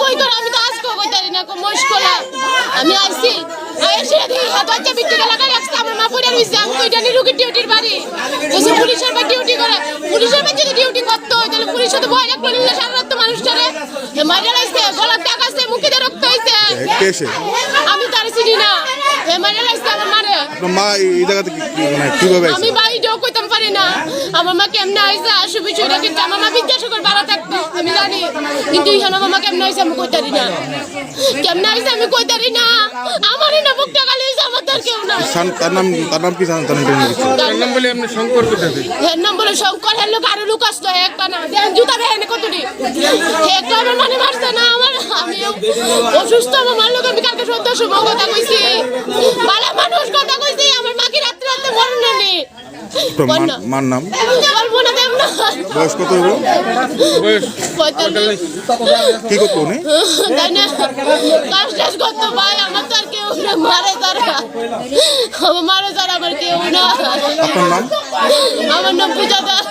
কই করে আমি তো আজকেও কইতারি না মস্কলা আমি আইছি আইসে দেখি হাতটা বিক্রি লাগা রাখছে আমার মা পড়ে রইছে আমি কইটা নি রুগী ডিউটির বাড়ি ওসে পুলিশের বা ডিউটি করে পুলিশের বা যদি ডিউটি করতে হয় তাহলে পুলিশ তো ভয় রাখবে না সারা রাত মানুষটারে মাইরা লাইছে গলার টাকা আছে মুখে দিয়ে রক্ত হইছে কেসে আমি তার চিনি না মাইরা লাইছে আমার মারে আপনার মা এই জায়গাতে কিভাবে আমি বাইরেও কইতাম পারি না আমার মা কেমনে আইছে আসবি চুরা কিন্তু আমার মা বিদ্যাসাগর বাড়া থাকতো আমি জানি কিন্তু ইহান আমার মা কেমনে আইছে আমি কইতারি না কেমনে আইছে আমি কইতারি না আমারই না বুকটা গালি হইছে আমার তার কেউ না তার নাম কি জানেন তার নাম বলে আপনি শঙ্কর কোথায় এর নাম বলে শঙ্কর হের লোক আরো লোক আসতো একটা না দেন জুতা দেন কতটি একটা আমার মানে মারছে না আমার আমি অসুস্থ আমার মার লোক আমি কালকে সন্ধ্যার সময় কথা কইছি ভালো মানুষ কথা কইছি আমার মাকে রাত্রে রাত্রে মরণ নেই মার নাম বলবো না দেব না বয়স কত হলো বয়স 45 কি করতো উনি তাই না কাজ টাজ করতো ভাই আমার তো আর কেউ না মারে তারা আমার মারে তারা আমার কেউ না আপনার নাম আমার নাম পূজা দাস